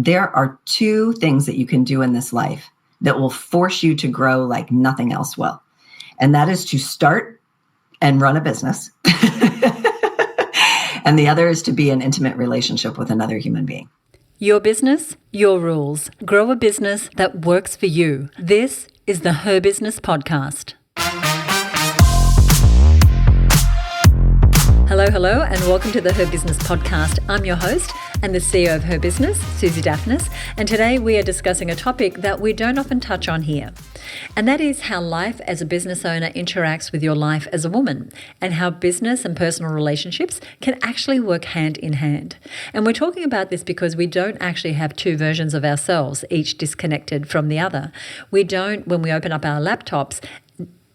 there are two things that you can do in this life that will force you to grow like nothing else will. And that is to start and run a business. And the other is to be in an intimate relationship with another human being. Your business, your rules. Grow a business that works for you. This is the HerBusiness podcast. Hello, and welcome to the HerBusiness podcast. I'm your host and the CEO of HerBusiness, Susie Daphnis, and today we are discussing a topic that we don't often touch on here, and that is how life as a business owner interacts with your life as a woman, and how business and personal relationships can actually work hand in hand. And we're talking about this because we don't actually have two versions of ourselves, each disconnected from the other. We don't, when we open up our laptops,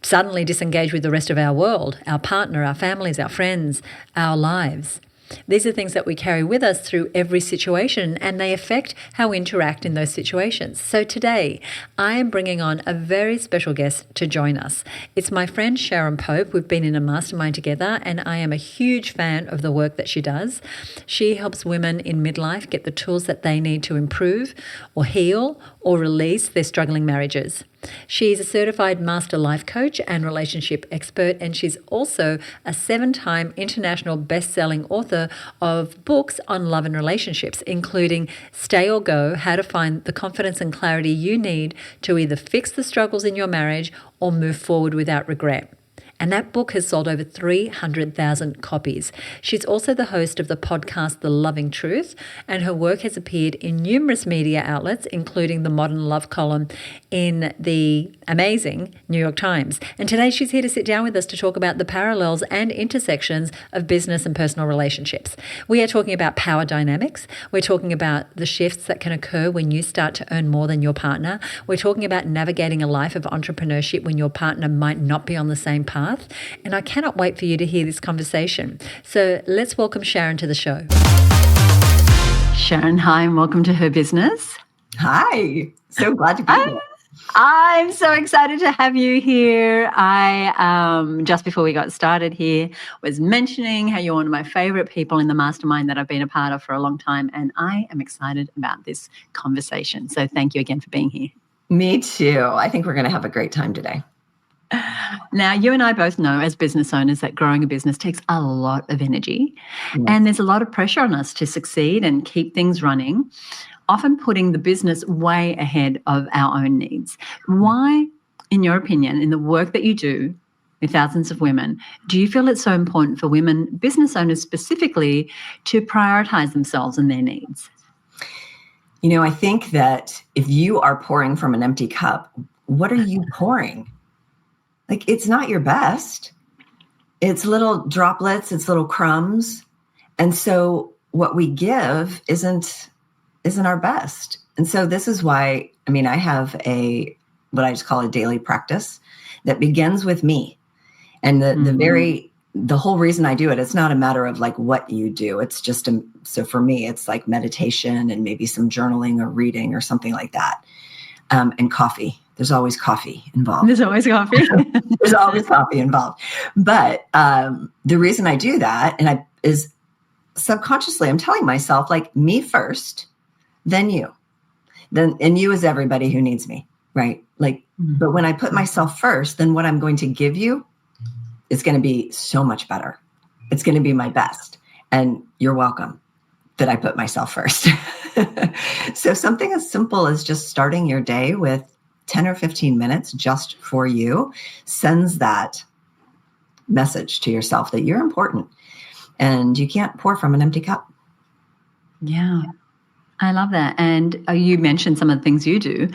suddenly disengage with the rest of our world, our partner, our families, our friends, our lives. These are things that we carry with us through every situation, and they affect how we interact in those situations. So today, I am bringing on a very special guest to join us. It's my friend Sharon Pope. We've been in a mastermind together, and I am a huge fan of the work that she does. She helps women in midlife get the tools that they need to improve or heal or release their struggling marriages. She's a certified master life coach and relationship expert, and she's also a 7-time international best-selling author of books on love and relationships, including Stay or Go, How to Find the Confidence and Clarity You Need to Either Fix the Struggles in Your Marriage or Move Forward Without Regret. And that book has sold over 300,000 copies. She's also the host of the podcast, The Loving Truth, and her work has appeared in numerous media outlets, including the Modern Love column in the amazing New York Times. And today she's here to sit down with us to talk about the parallels and intersections of business and personal relationships. We are talking about power dynamics. We're talking about the shifts that can occur when you start to earn more than your partner. We're talking about navigating a life of entrepreneurship when your partner might not be on the same path. And I cannot wait for you to hear this conversation. So let's welcome Sharon to the show. Sharon, hi, and welcome to HerBusiness. Hi, so glad to be here. I'm so excited to have you here. I, just before we got started here, was mentioning how you're one of my favorite people in the mastermind that I've been a part of for a long time, and I am excited about this conversation. So thank you again for being here. Me too. I think we're going to have a great time today. Now, you and I both know as business owners that growing a business takes a lot of energy, and there's a lot of pressure on us to succeed and keep things running, often putting the business way ahead of our own needs. Why, in your opinion, in the work that you do with thousands of women, do you feel it's so important for women, business owners specifically, to prioritize themselves and their needs? You know, I think that if you are pouring from an empty cup, what are you pouring? Like, it's not your best. It's little droplets, it's little crumbs. And so what we give isn't our best. And so this is why, I have what I just call a daily practice that begins with me. And the whole reason I do it, it's not a matter of like what you do. It's just, so for me, it's like meditation and maybe some journaling or reading or something like that. And coffee. There's always coffee involved. There's always coffee. There's always coffee involved. But the reason I do that is subconsciously I'm telling myself, like, me first, then you. And you is everybody who needs me, right? Like, but when I put myself first, then what I'm going to give you is going to be so much better. It's going to be my best. And you're welcome that I put myself first. So something as simple as just starting your day with 10 or 15 minutes just for you sends that message to yourself that you're important and you can't pour from an empty cup. Yeah, I love that. And you mentioned some of the things you do,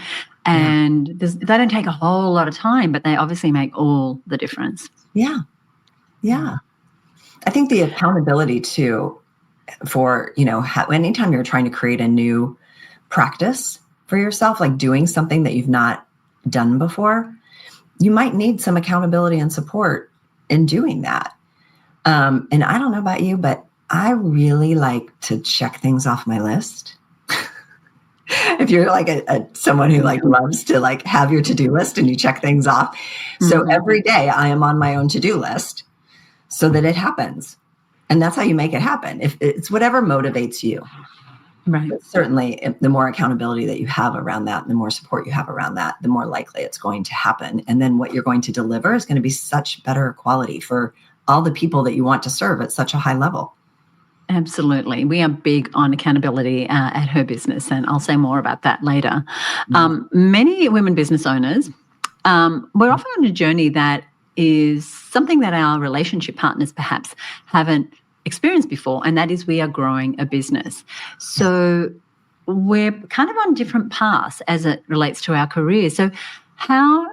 and they don't take a whole lot of time, but they obviously make all the difference. Yeah. I think the accountability too for, anytime you're trying to create a new practice for yourself, like doing something that you've not done before, you might need some accountability and support in doing that. And I don't know about you, but I really like to check things off my list. If you're like someone who like loves to like have your to-do list and you check things off. So every day I am on my own to-do list so that it happens. And that's how you make it happen. If it's whatever motivates you. Right. But certainly, the more accountability that you have around that, the more support you have around that, the more likely it's going to happen. And then what you're going to deliver is going to be such better quality for all the people that you want to serve at such a high level. Absolutely. We are big on accountability at HerBusiness, and I'll say more about that later. Many women business owners, we're often on a journey that is something that our relationship partners perhaps haven't experienced before, and that is we are growing a business. So we're kind of on different paths as it relates to our careers. So how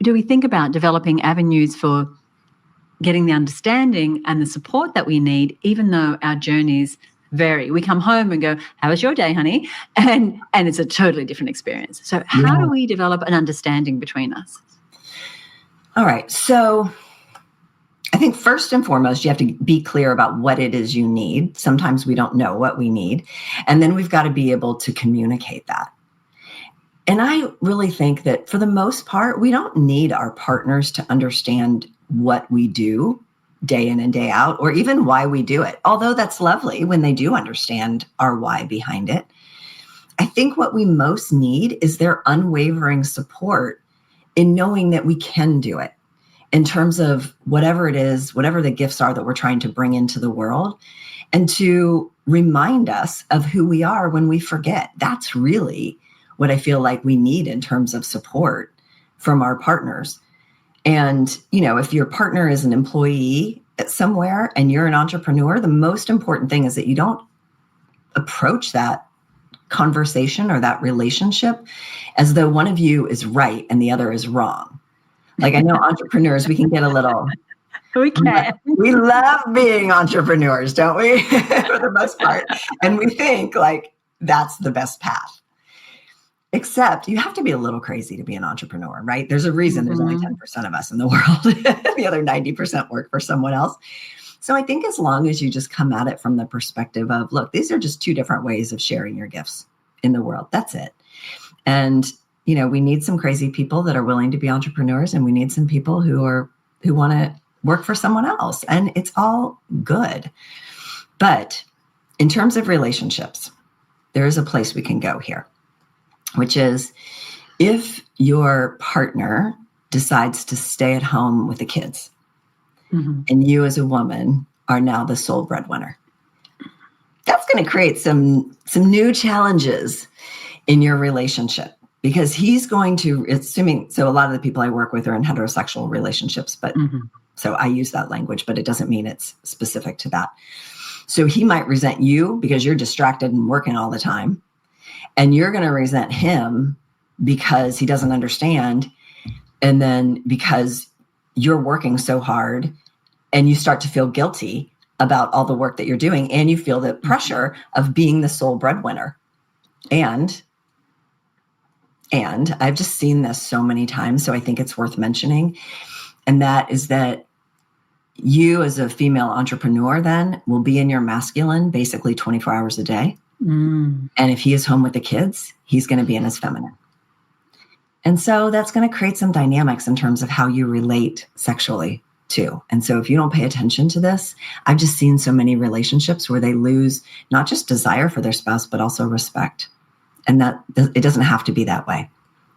do we think about developing avenues for getting the understanding and the support that we need, even though our journeys vary? We come home and go, how was your day, honey? And it's a totally different experience. So how do we develop an understanding between us? All right. So I think first and foremost, you have to be clear about what it is you need. Sometimes we don't know what we need. And then we've got to be able to communicate that. And I really think that for the most part, we don't need our partners to understand what we do day in and day out, or even why we do it. Although that's lovely when they do understand our why behind it. I think what we most need is their unwavering support in knowing that we can do it in terms of whatever it is, whatever the gifts are that we're trying to bring into the world, and to remind us of who we are when we forget. That's really what I feel like we need in terms of support from our partners. And, if your partner is an employee at somewhere and you're an entrepreneur, the most important thing is that you don't approach that conversation or that relationship as though one of you is right and the other is wrong. Like, I know entrepreneurs, we can get a little... We can. We love being entrepreneurs, don't we? For the most part. And we think like that's the best path. Except you have to be a little crazy to be an entrepreneur, right? There's a reason there's only 10% of us in the world. The other 90% work for someone else. So I think as long as you just come at it from the perspective of, look, these are just two different ways of sharing your gifts in the world. That's it. And, we need some crazy people that are willing to be entrepreneurs, and we need some people who want to work for someone else. And it's all good. But in terms of relationships, there is a place we can go here, which is if your partner decides to stay at home with the kids, and you as a woman are now the sole breadwinner, that's going to create some new challenges in your relationship, because he's going to, so a lot of the people I work with are in heterosexual relationships, but so I use that language, but it doesn't mean it's specific to that. So he might resent you because you're distracted and working all the time. And you're going to resent him because he doesn't understand. And then because you're working so hard and you start to feel guilty about all the work that you're doing, and you feel the pressure of being the sole breadwinner. And I've just seen this so many times, so I think it's worth mentioning. And that is that you as a female entrepreneur then will be in your masculine basically 24 hours a day. And if he is home with the kids, he's going to be in his feminine. And so that's going to create some dynamics in terms of how you relate sexually too. And so if you don't pay attention to this, I've just seen so many relationships where they lose not just desire for their spouse, but also respect. And that it doesn't have to be that way.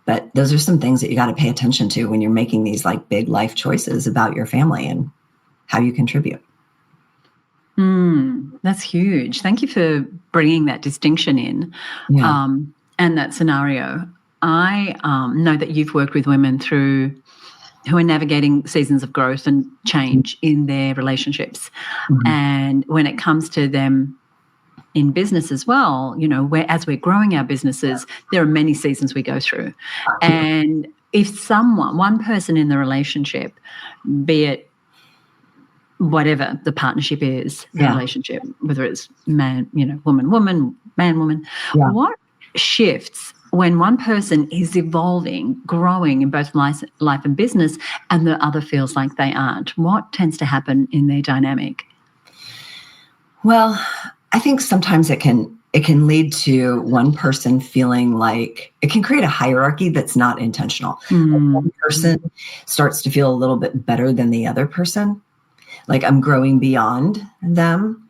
But those are some things that you got to pay attention to when you're making these like big life choices about your family and how you contribute. That's huge. Thank you for bringing that distinction in and that scenario. I know that you've worked with women who are navigating seasons of growth and change in their relationships. And when it comes to them in business as well, as we're growing our businesses, there are many seasons we go through. And if one person in the relationship, be it whatever the partnership is, the relationship, whether it's man, woman, man, woman, what shifts when one person is evolving, growing in both life and business, and the other feels like they aren't? What tends to happen in their dynamic? Well, I think sometimes it can lead to one person feeling like it can create a hierarchy that's not intentional. One person starts to feel a little bit better than the other person, like I'm growing beyond them.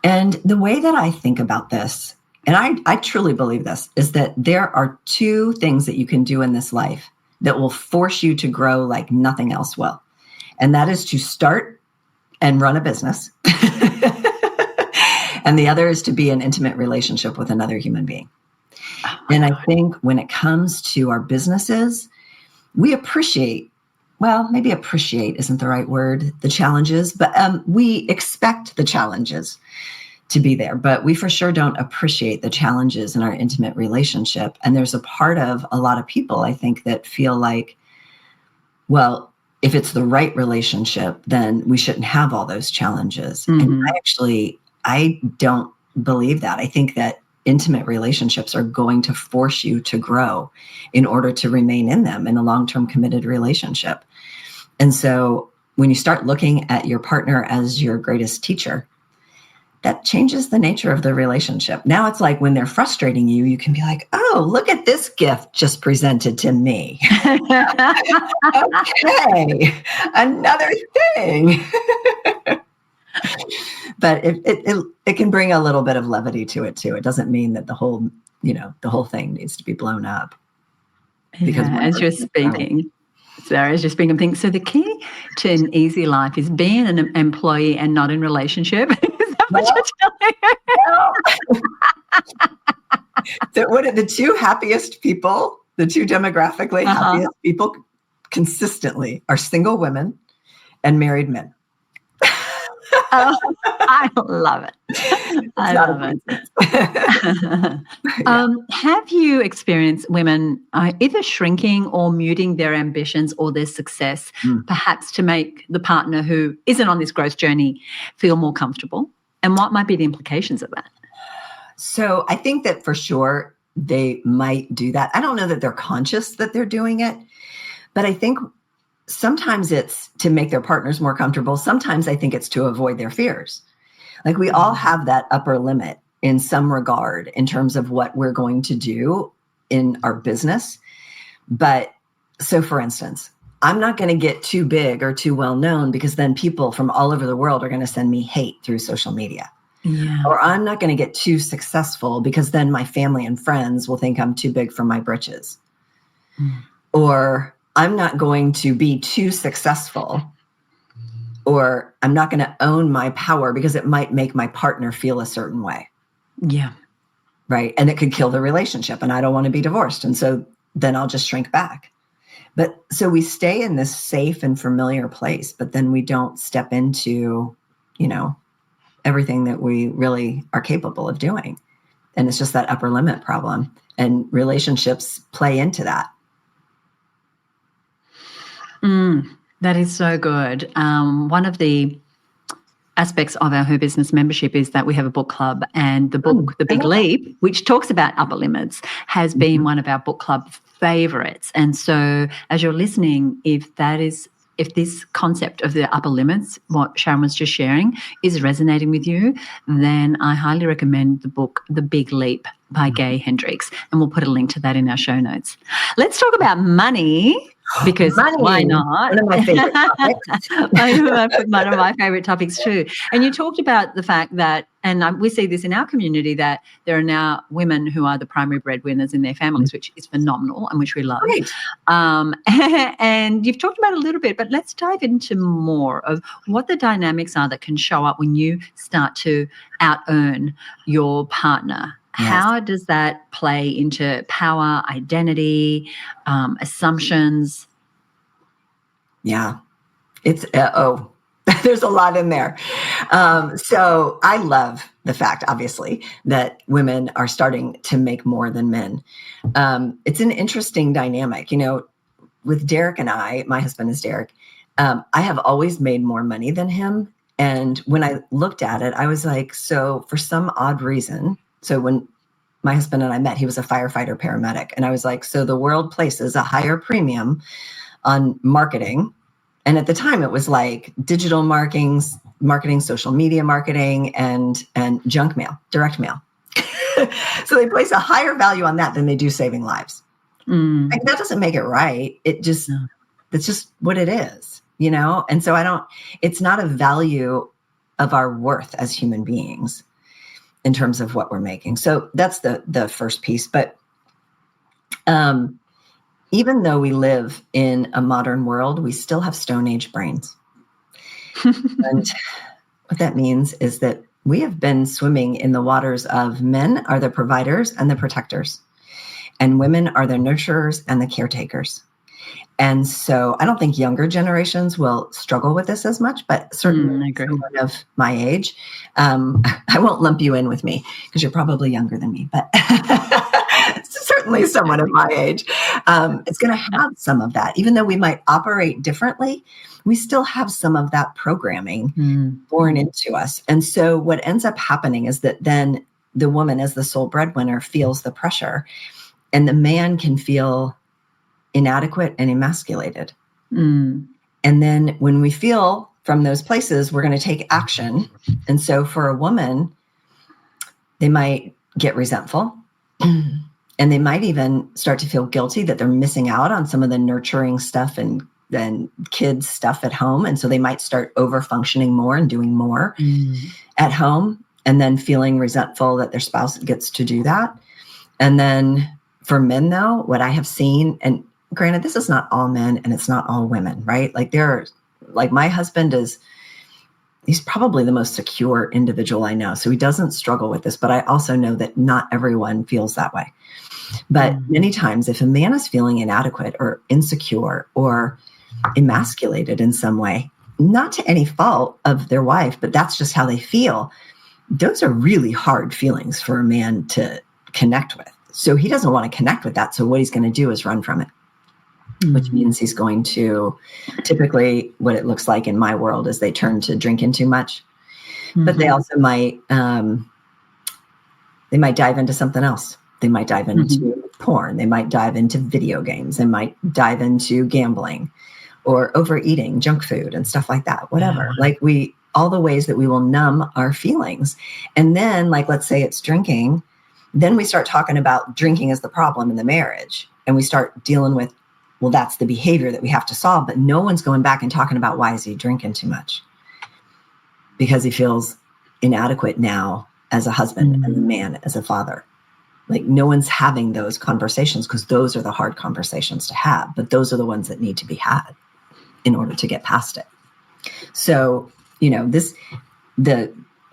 And the way that I think about this and I truly believe this, is that there are two things that you can do in this life that will force you to grow like nothing else will. And that is to start and run a business. And the other is to be in intimate relationship with another human being. And I think when it comes to our businesses, we appreciate, well, maybe appreciate isn't the right word, the challenges, but we expect the challenges to be there, but we for sure don't appreciate the challenges in our intimate relationship. And there's a part of a lot of people, I think, that feel like, well, if it's the right relationship, then we shouldn't have all those challenges. And I don't believe that. I think that intimate relationships are going to force you to grow in order to remain in them in a long-term committed relationship. And so when you start looking at your partner as your greatest teacher, that changes the nature of the relationship. Now it's like when they're frustrating you, you can be like, oh, look at this gift just presented to me. Okay, another thing. But it can bring a little bit of levity to it too. It doesn't mean that the whole thing needs to be blown up. Because as you're speaking, Sarah, as you're speaking, I'm thinking, so the key to an easy life is being an employee and not in relationship. Is that what you're telling me? So what are the two happiest people, the two demographically happiest people consistently are single women and married men. Oh, I love it. I love it. Have you experienced women either shrinking or muting their ambitions or their success, perhaps to make the partner who isn't on this growth journey feel more comfortable? And what might be the implications of that? So I think that for sure they might do that. I don't know that they're conscious that they're doing it, but I think sometimes it's to make their partners more comfortable. Sometimes I think it's to avoid their fears. Like we all have that upper limit in some regard in terms of what we're going to do in our business. But so for instance, I'm not going to get too big or too well known because then people from all over the world are going to send me hate through social media. Yeah. Or I'm not going to get too successful because then my family and friends will think I'm too big for my britches. Or I'm not going to be too successful, or I'm not going to own my power because it might make my partner feel a certain way. Yeah. Right. And it could kill the relationship and I don't want to be divorced. And so then I'll just shrink back. But so we stay in this safe and familiar place, but then we don't step into, everything that we really are capable of doing. And it's just that upper limit problem, and relationships play into that. That is so good. One of the aspects of our HerBusiness membership is that we have a book club, and the book, The Big Leap, which talks about upper limits, has been one of our book club favorites. And so as you're listening, if this concept of the upper limits, what Sharon was just sharing, is resonating with you, then I highly recommend the book, The Big Leap by Gay Hendricks. And we'll put a link to that in our show notes. Let's talk about money. Because why not? One of my favorite topics. One of my favorite topics too. And you talked about the fact that, and we see this in our community, that there are now women who are the primary breadwinners in their families, which is phenomenal and which we love. Great. And you've talked about it a little bit, but let's dive into more of what the dynamics are that can show up when you start to out-earn your partner. Yes. How does that play into power, identity, assumptions? Yeah, it's, there's a lot in there. So I love the fact, obviously, that women are starting to make more than men. It's an interesting dynamic. With Derek and I, my husband is Derek, I have always made more money than him. And when I looked at it, I was like, so for some odd reason, so when my husband and I met, he was a firefighter paramedic. And I was like, so the world places a higher premium on marketing. And at the time it was like digital marketing, social media marketing, and junk mail, direct mail. So they place a higher value on that than they do saving lives. Like, that doesn't make it right. It's just what it is, And so it's not a value of our worth as human beings. in terms of what we're making. So that's the first piece. But even though we live in a modern world, we still have Stone Age brains. And what that means is that we have been swimming in the waters of men are the providers and the protectors, and women are the nurturers and the caretakers. And so I don't think younger generations will struggle with this as much, but certainly someone of my age, I won't lump you in with me because you're probably younger than me, but certainly someone of my age, it's going to have some of that. Even though we might operate differently, we still have some of that programming born into us. And so what ends up happening is that then the woman as the sole breadwinner feels the pressure, and the man can feel inadequate and emasculated. And then when we feel from those places, we're going to take action. And so for a woman, they might get resentful, and they might even start to feel guilty that they're missing out on some of the nurturing stuff and kids stuff at home. And so they might start over functioning more and doing more at home, and then feeling resentful that their spouse gets to do that. And then for men, though, what I have seen, and granted, this is not all men and it's not all women, right? Like my husband he's probably the most secure individual I know. So he doesn't struggle with this, but I also know that not everyone feels that way. But many times if a man is feeling inadequate or insecure or emasculated in some way, not to any fault of their wife, but that's just how they feel, those are really hard feelings for a man to connect with. So he doesn't want to connect with that. So what he's going to do is run from it, which means he's going to, typically what it looks like in my world is they turn to drinking too much, but they also might dive into something else. They might dive into porn. They might dive into video games. They might dive into gambling or overeating junk food and stuff like that, whatever. Like all the ways that we will numb our feelings. And then let's say it's drinking. Then we start talking about drinking as the problem in the marriage. And we start dealing with, well, that's the behavior that we have to solve. But no one's going back and talking about why is he drinking too much? Because he feels inadequate now as a husband and a man as a father. Like no one's having those conversations because those are the hard conversations to have. But those are the ones that need to be had in order to get past it. So,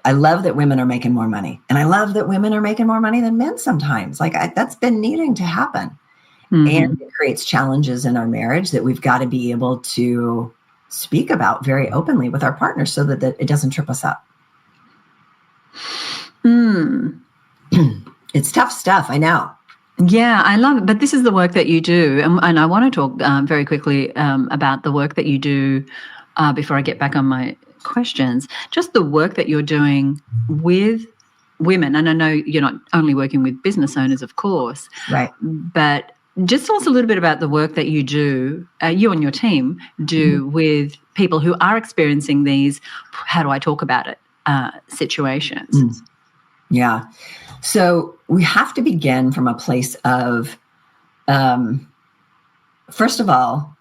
I love that women are making more money. And I love that women are making more money than men sometimes. That's been needing to happen. And it creates challenges in our marriage that we've got to be able to speak about very openly with our partners so that it doesn't trip us up. It's tough stuff, I know. Yeah, I love it. But this is the work that you do. And I want to talk very quickly about the work that you do before I get back on my questions. Just the work that you're doing with women. And I know you're not only working with business owners, of course. Right. But just tell us a little bit about the work that you do, you and your team do with people who are experiencing these, how do I talk about it, situations. Yeah. So we have to begin from a place of, first of all,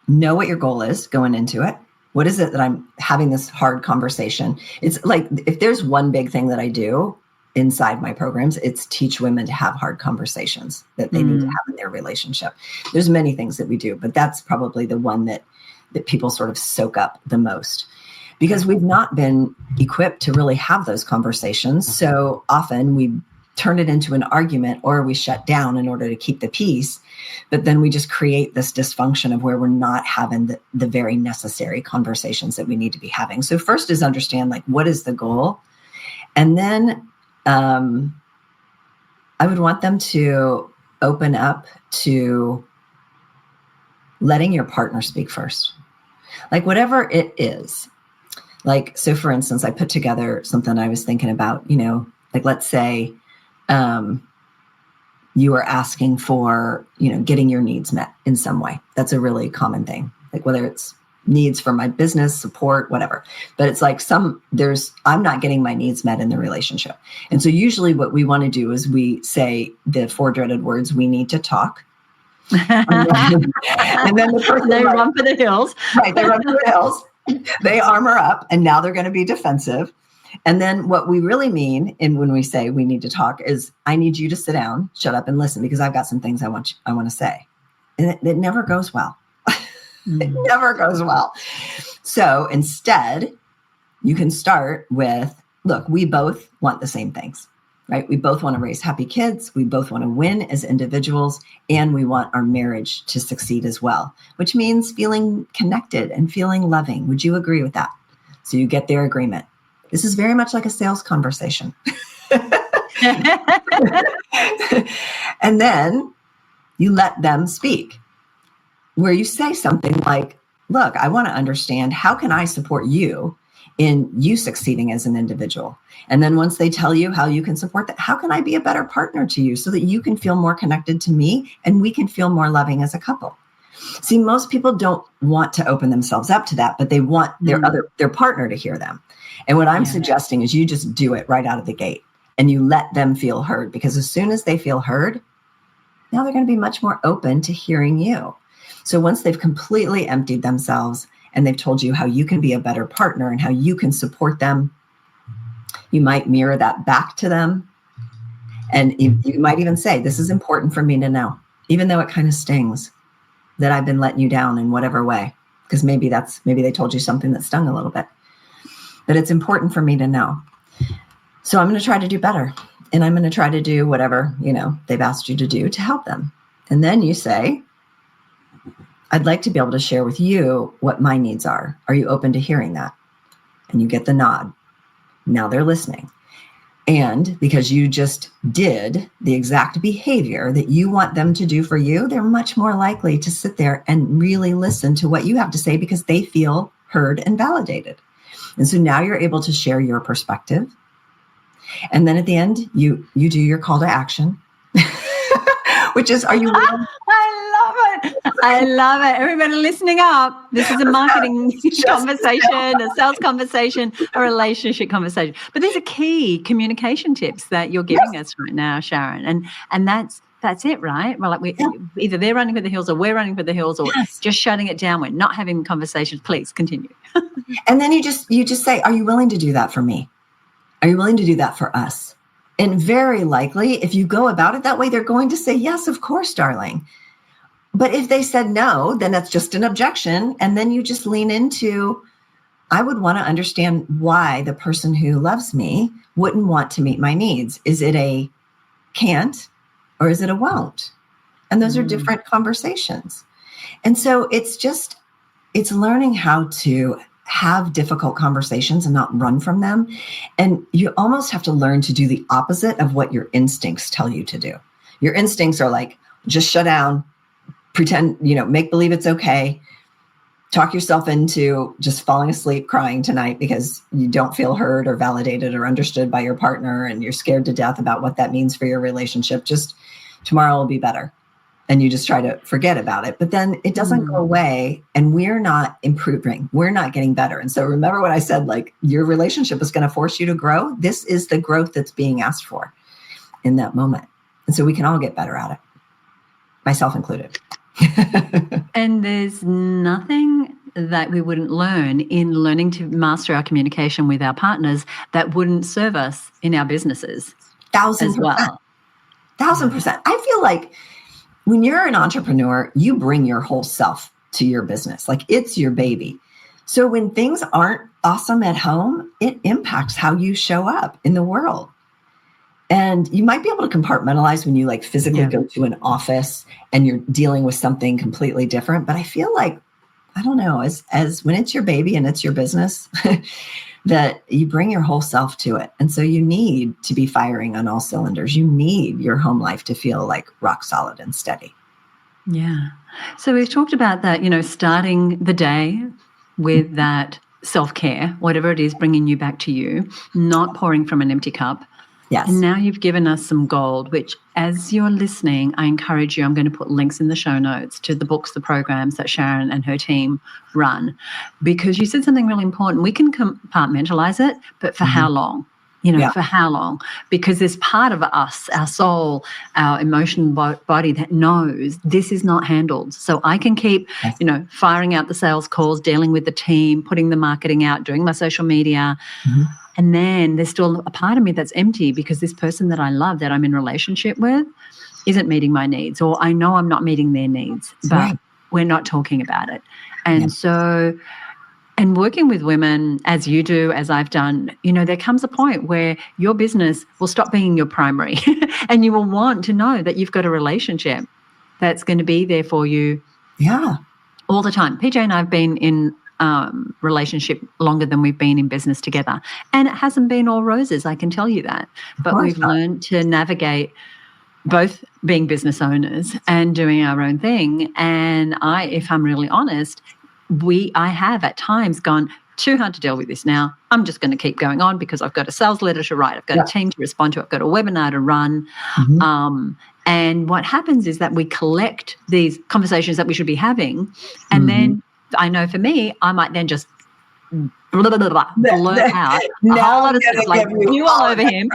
know what your goal is going into it. What is it that I'm having this hard conversation? It's like, if there's one big thing that I do inside my programs, it's teach women to have hard conversations that they need to have in their relationship. There's many things that we do, but that's probably the one that people sort of soak up the most. Because we've not been equipped to really have those conversations. So often we turn it into an argument or we shut down in order to keep the peace. But then we just create this dysfunction of where we're not having the very necessary conversations that we need to be having. So first is understand what is the goal? And then I would want them to open up to letting your partner speak first. Whatever it is. So for instance, I put together something I was thinking about, let's say you are asking for, getting your needs met in some way. That's a really common thing. Whether it's needs for my business, support, whatever. But it's I'm not getting my needs met in the relationship. And so usually what we want to do is we say the 4 dreaded words, we need to talk. and then the person they run for the hills. Right. They run for the hills. They armor up and now they're going to be defensive. And then what we really mean, and when we say we need to talk, is I need you to sit down, shut up, and listen, because I've got some things I want to say. And it never goes well. It never goes well. So instead, you can start with, look, we both want the same things, right? We both want to raise happy kids. We both want to win as individuals, and we want our marriage to succeed as well, which means feeling connected and feeling loving. Would you agree with that? So you get their agreement. This is very much like a sales conversation. And then you let them speak, where you say something like, look, I want to understand, how can I support you in you succeeding as an individual? And then once they tell you how you can support that, how can I be a better partner to you so that you can feel more connected to me and we can feel more loving as a couple? See, most people don't want to open themselves up to that, but they want their partner to hear them. And what I'm suggesting is you just do it right out of the gate and you let them feel heard, because as soon as they feel heard, now they're going to be much more open to hearing you. So once they've completely emptied themselves and they've told you how you can be a better partner and how you can support them, you might mirror that back to them. And you might even say, this is important for me to know, even though it kind of stings that I've been letting you down in whatever way, because maybe they told you something that stung a little bit, but it's important for me to know. So I'm going to try to do better, and I'm going to try to do whatever, they've asked you to do to help them. And then you say, I'd like to be able to share with you what my needs are. Are you open to hearing that? And you get the nod. Now they're listening. And because you just did the exact behavior that you want them to do for you, they're much more likely to sit there and really listen to what you have to say, because they feel heard and validated. And so now you're able to share your perspective. And then at the end, you do your call to action, which is, are you willing? I love it. Everybody listening up. This is a marketing conversation, a sales conversation, a relationship conversation. But these are key communication tips that you're giving us right now, Sharon. And that's it, right? Well, like either they're running for the hills or we're running for the hills, or just shutting it down. We're not having conversations. Please continue. And then you just say, are you willing to do that for me? Are you willing to do that for us? And very likely, if you go about it that way, they're going to say, yes, of course, darling. But if they said no, then that's just an objection. And then you just lean into, I would want to understand why the person who loves me wouldn't want to meet my needs. Is it a can't, or is it a won't? And those are different conversations. And so it's learning how to have difficult conversations and not run from them. And you almost have to learn to do the opposite of what your instincts tell you to do. Your instincts are like, just shut down, pretend, make believe it's okay, talk yourself into just falling asleep crying tonight because you don't feel heard or validated or understood by your partner, and you're scared to death about what that means for your relationship. Just tomorrow will be better. And you just try to forget about it. But then it doesn't go away, and we're not improving. We're not getting better. And so remember what I said, like, your relationship is going to force you to grow. This is the growth that's being asked for in that moment. And so we can all get better at it, myself included. And there's nothing that we wouldn't learn in learning to master our communication with our partners that wouldn't serve us in our businesses 1,000%. as well. 1,000%. I feel like when you're an entrepreneur, you bring your whole self to your business. Like, it's your baby. So when things aren't awesome at home, it impacts how you show up in the world. And you might be able to compartmentalize when you physically go to an office and you're dealing with something completely different. But I feel like, I don't know, as when it's your baby and it's your business, that you bring your whole self to it. And so you need to be firing on all cylinders. You need your home life to feel like rock solid and steady. Yeah. So we've talked about that, starting the day with that self-care, whatever it is, bringing you back to you, not pouring from an empty cup. Yes. And now you've given us some gold, which as you're listening, I encourage you, I'm going to put links in the show notes to the books, the programs that Sharon and her team run, because you said something really important. We can compartmentalize it, but for how long? For how long? Because there's part of us, our soul, our emotional body that knows this is not handled. So I can keep, firing out the sales calls, dealing with the team, putting the marketing out, doing my social media. Mm-hmm. And then there's still a part of me that's empty because this person that I love, that I'm in relationship with, isn't meeting my needs, or I know I'm not meeting their needs, but we're not talking about it. And so... And working with women, as you do, as I've done, there comes a point where your business will stop being your primary and you will want to know that you've got a relationship that's going to be there for you all the time. PJ and I have been in relationship longer than we've been in business together. And it hasn't been all roses, I can tell you that. But we've learned to navigate both being business owners and doing our own thing. And if I'm really honest, I have at times gone, too hard to deal with this now. I'm just going to keep going on because I've got a sales letter to write. I've got a team to respond to. I've got a webinar to run. Mm-hmm. And what happens is that we collect these conversations that we should be having. And then I know for me, I might then just blurt out a whole lot of stuff, like you all over him,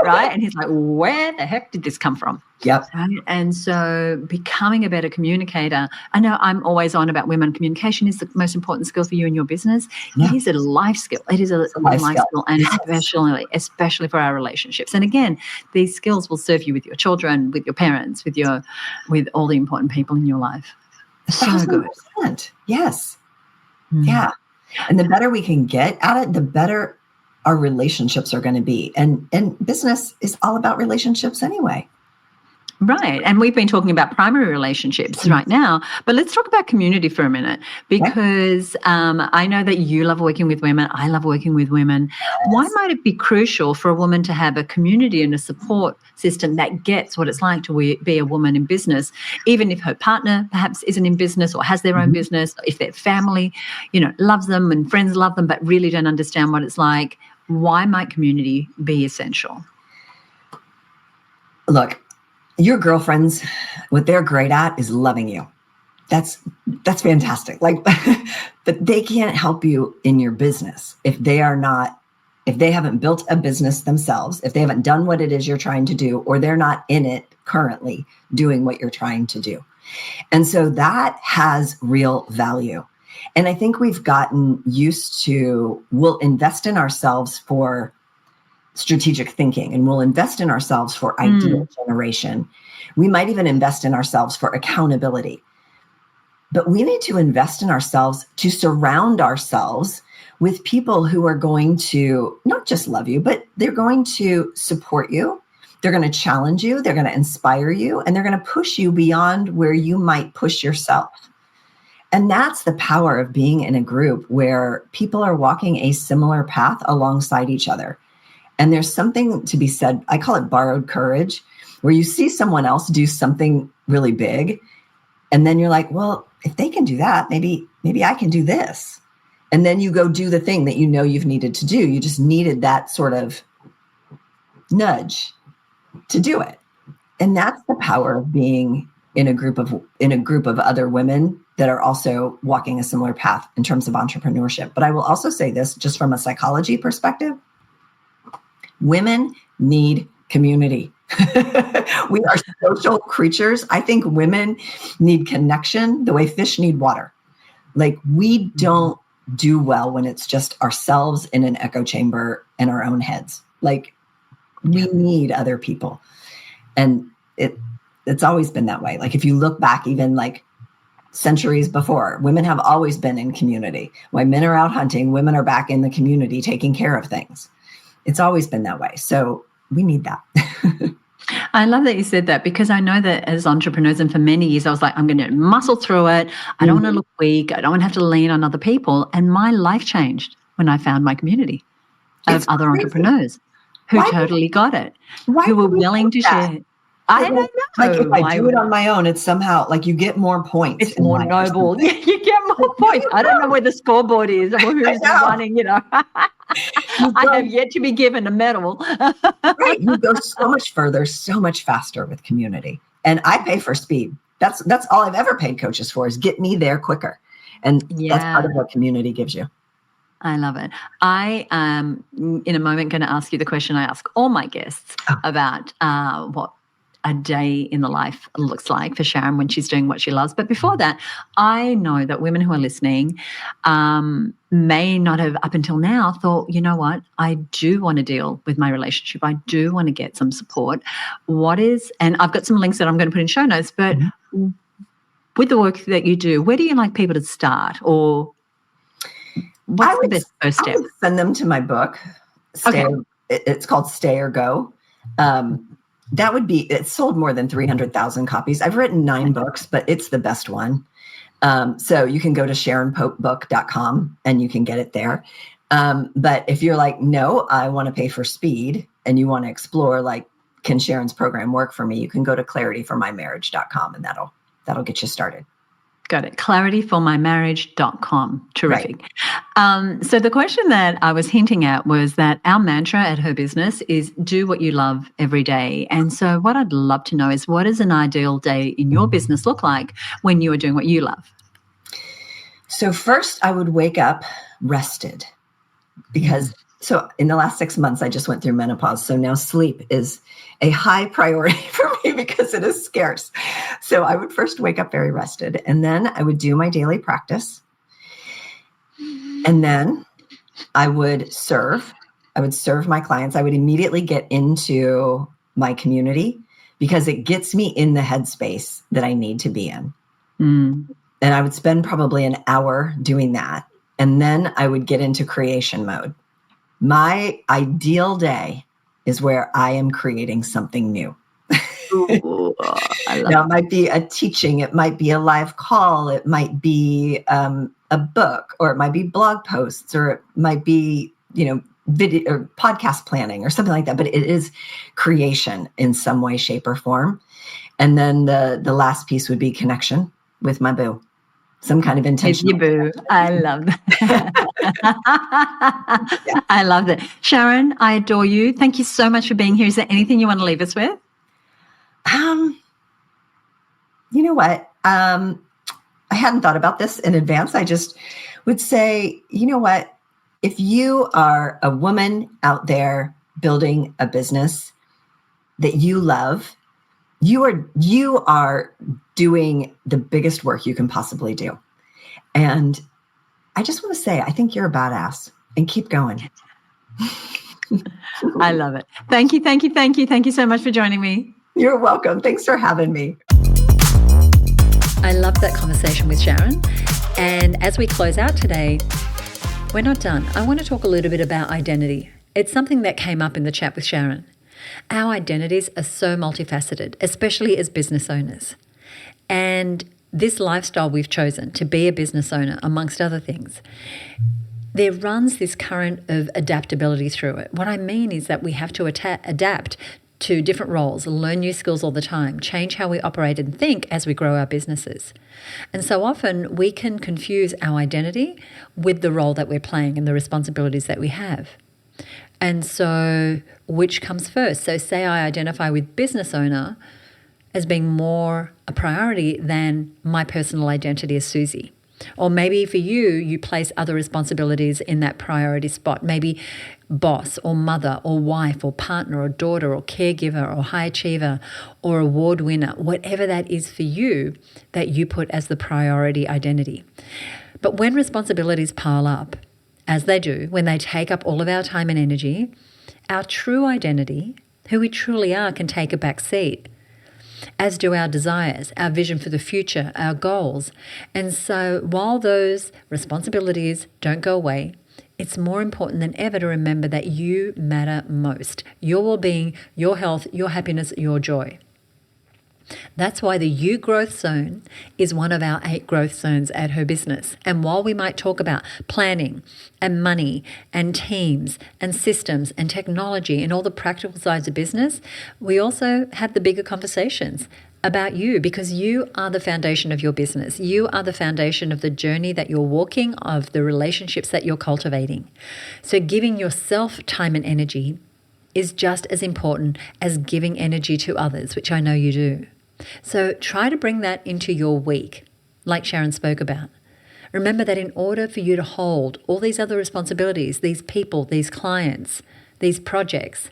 right? And he's like, where the heck did this come from? Yep. Right? And so becoming a better communicator, I know I'm always on about women. Communication is the most important skill for you in your business. Yeah. It is a life skill. It is a life skill, and especially for our relationships. And again, these skills will serve you with your children, with your parents, with all the important people in your life. So good. Yes. Mm. Yeah. And the better we can get at it, the better our relationships are going to be. And business is all about relationships anyway. Right. And we've been talking about primary relationships right now, but let's talk about community for a minute, because I know that you love working with women. I love working with women. Yes. Why might it be crucial for a woman to have a community and a support system that gets what it's like to be a woman in business, even if her partner perhaps isn't in business or has their own business, if their family, loves them and friends love them, but really don't understand what it's like? Why might community be essential? Look, your girlfriends, what they're great at is loving you. That's fantastic. But they can't help you in your business if they haven't built a business themselves, if they haven't done what it is you're trying to do, or they're not in it currently doing what you're trying to do. And so that has real value. And I think we've gotten used to, we'll invest in ourselves for strategic thinking, and we'll invest in ourselves for idea generation. We might even invest in ourselves for accountability. But we need to invest in ourselves to surround ourselves with people who are going to not just love you, but they're going to support you. They're going to challenge you. They're going to inspire you, and they're going to push you beyond where you might push yourself. And that's the power of being in a group where people are walking a similar path alongside each other. And there's something to be said, I call it borrowed courage, where you see someone else do something really big, and then you're like, well, if they can do that, maybe I can do this. And then you go do the thing that you've needed to do. You just needed that sort of nudge to do it. And that's the power of being in a group of other women that are also walking a similar path in terms of entrepreneurship. But I will also say this, just from a psychology perspective, women need community. We are social creatures. I think women need connection the way fish need water. We don't do well when it's just ourselves in an echo chamber in our own heads. We need other people. And it's always been that way. If you look back even centuries before, women have always been in community. When men are out hunting, women are back in the community taking care of things. It's always been that way. So we need that. I love that you said that, because I know that as entrepreneurs, and for many years, I was like, I'm going to muscle through it. I don't want to look weak. I don't want to have to lean on other people. And my life changed when I found my community of other entrepreneurs who totally got it, who were willing to share. I don't know. If I do it on my own, it's somehow you get more points. It's more noble. You get more points. I don't know where the scoreboard is or who's running, I have yet to be given a medal. Right. You go so much further, so much faster with community. And I pay for speed. That's all I've ever paid coaches for, is get me there quicker. And that's part of what community gives you. I love it. I am in a moment going to ask you the question I ask all my guests about what a day in the life looks like for Sharon when she's doing what she loves. But before that, I know that women who are listening may not have up until now thought, you know what, I do want to deal with my relationship. I do want to get some support. And I've got some links that I'm going to put in show notes, but with the work that you do, where do you like people to start, or what's the best first step? I would send them to my book. It's called Stay or Go. It's sold more than 300,000 copies. I've written 9 books, but it's the best one. So you can go to SharonPopeBook.com and you can get it there. But if you're like, no, I want to pay for speed, and you want to explore, like, can Sharon's program work for me? You can go to clarityformymarriage.com, and that'll get you started. Got it. clarityformymarriage.com. Terrific. Right. So the question that I was hinting at was that our mantra at HerBusiness is do what you love every day. And so what I'd love to know is, what does an ideal day in your business look like when you are doing what you love? So first, I would wake up rested, because so in the last 6 months, I just went through menopause. So now sleep is a high priority for me because it is scarce. So I would first wake up very rested, and then I would do my daily practice. And then I would serve my clients. I would immediately get into my community because it gets me in the headspace that I need to be in. And I would spend probably an hour doing that. And then I would get into creation mode. My ideal day is where I am creating something new. Ooh, I love now, it might be a teaching, it might be a live call, it might be a book, or it might be blog posts, or it might be, video or podcast planning or something like that. But it is creation in some way, shape, or form. And then the last piece would be connection with my boo. Some kind of intention. Boo. I love that. I love that. Sharon, I adore you. Thank you so much for being here. Is there anything you want to leave us with? You know what? I hadn't thought about this in advance. I just would say, you know what? If you are a woman out there building a business that you love, you are doing the biggest work you can possibly do. And I just want to say, I think you're a badass, and keep going. I love it. Thank you. Thank you. Thank you. Thank you so much for joining me. You're welcome. Thanks for having me. I loved that conversation with Sharon. And as we close out today, we're not done. I want to talk a little bit about identity. It's something that came up in the chat with Sharon. Our identities are so multifaceted, especially as business owners. And this lifestyle we've chosen to be a business owner, amongst other things, there runs this current of adaptability through it. What I mean is that we have to adapt to different roles, learn new skills all the time, change how we operate and think as we grow our businesses. And so often we can confuse our identity with the role that we're playing and the responsibilities that we have. And so which comes first? So say I identify with business owner as being more a priority than my personal identity as Susie. Or maybe for you, you place other responsibilities in that priority spot. Maybe boss or mother or wife or partner or daughter or caregiver or high achiever or award winner, whatever that is for you that you put as the priority identity. But when responsibilities pile up, as they do, when they take up all of our time and energy, our true identity, who we truly are, can take a back seat, as do our desires, our vision for the future, our goals. And so while those responsibilities don't go away, it's more important than ever to remember that you matter most. Your well-being, your health, your happiness, your joy. That's why the You Growth Zone is one of our 8 growth zones at HerBusiness. And while we might talk about planning and money and teams and systems and technology and all the practical sides of business, we also have the bigger conversations about you, because you are the foundation of your business. You are the foundation of the journey that you're walking, of the relationships that you're cultivating. So giving yourself time and energy is just as important as giving energy to others, which I know you do. So try to bring that into your week, like Sharon spoke about. Remember that in order for you to hold all these other responsibilities, these people, these clients, these projects,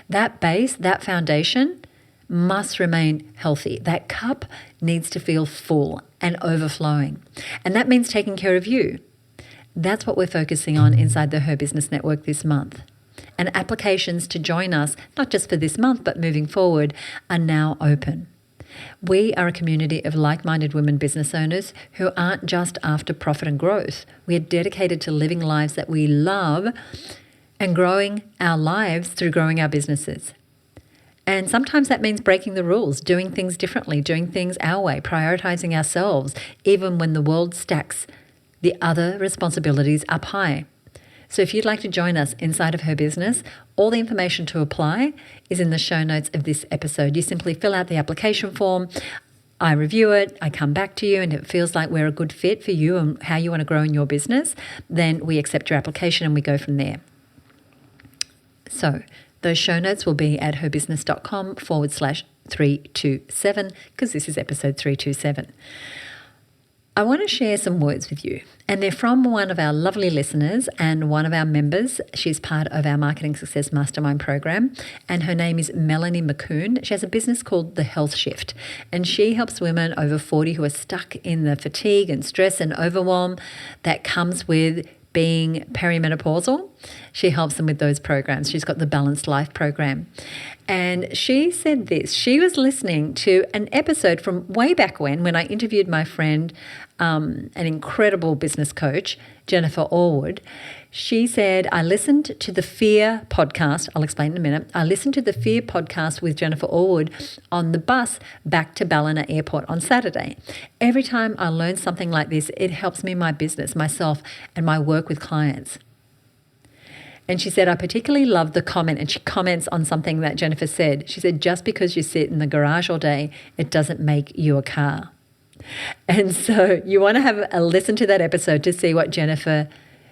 that base, that foundation must remain healthy. That cup needs to feel full and overflowing. And that means taking care of you. That's what we're focusing on inside the Her Business Network this month. And applications to join us, not just for this month, but moving forward, are now open. We are a community of like-minded women business owners who aren't just after profit and growth. We are dedicated to living lives that we love and growing our lives through growing our businesses. And sometimes that means breaking the rules, doing things differently, doing things our way, prioritizing ourselves, even when the world stacks the other responsibilities up high. So if you'd like to join us inside of Her Business, all the information to apply is in the show notes of this episode. You simply fill out the application form, I review it, I come back to you, and if it feels like we're a good fit for you and how you want to grow in your business, then we accept your application and we go from there. So those show notes will be at herbusiness.com/327, because this is episode 327. I want to share some words with you, and they're from one of our lovely listeners and one of our members. She's part of our Marketing Success Mastermind program, and her name is Melanie McCoon. She has a business called The Health Shift, and she helps women over 40 who are stuck in the fatigue and stress and overwhelm that comes with being perimenopausal. She helps them with those programs. She's got the Balanced Life program. And she said this. She was listening to an episode from way back when I interviewed my friend, an incredible business coach, Jennifer Allwood. She said, I listened to the Fear podcast. I'll explain in a minute. I listened to the Fear podcast with Jennifer Allwood on the bus back to Ballina Airport on Saturday. Every time I learn something like this, it helps me in my business, myself, and my work with clients. And she said, I particularly love the comment, and she comments on something that Jennifer said. She said, just because you sit in the garage all day, it doesn't make you a car. And so you want to have a listen to that episode to see what Jennifer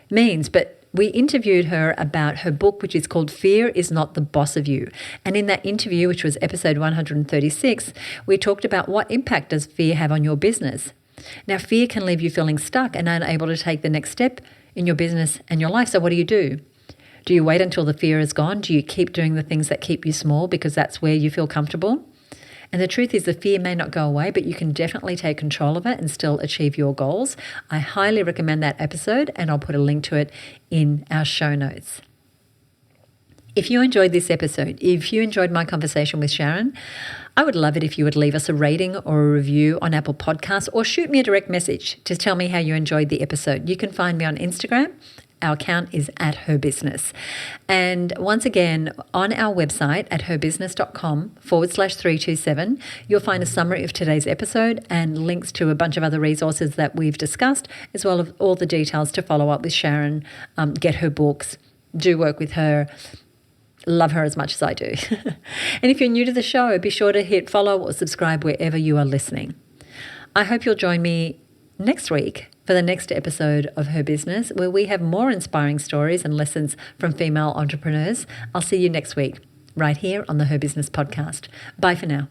means. But we interviewed her about her book, which is called Fear is Not the Boss of You. And in that interview, which was episode 136, we talked about what impact does fear have on your business. Now, fear can leave you feeling stuck and unable to take the next step in your business and your life. So what do? Do you wait until the fear is gone? Do you keep doing the things that keep you small because that's where you feel comfortable? And the truth is the fear may not go away, but you can definitely take control of it and still achieve your goals. I highly recommend that episode, and I'll put a link to it in our show notes. If you enjoyed this episode, if you enjoyed my conversation with Sharon, I would love it if you would leave us a rating or a review on Apple Podcasts, or shoot me a direct message to tell me how you enjoyed the episode. You can find me on Instagram. Our account is at HerBusiness. And once again, on our website at herbusiness.com/327, you'll find a summary of today's episode and links to a bunch of other resources that we've discussed, as well as all the details to follow up with Sharon, get her books, do work with her. Love her as much as I do. And if you're new to the show, be sure to hit follow or subscribe wherever you are listening. I hope you'll join me next week for the next episode of Her Business, where we have more inspiring stories and lessons from female entrepreneurs. I'll see you next week, right here on the Her Business podcast. Bye for now.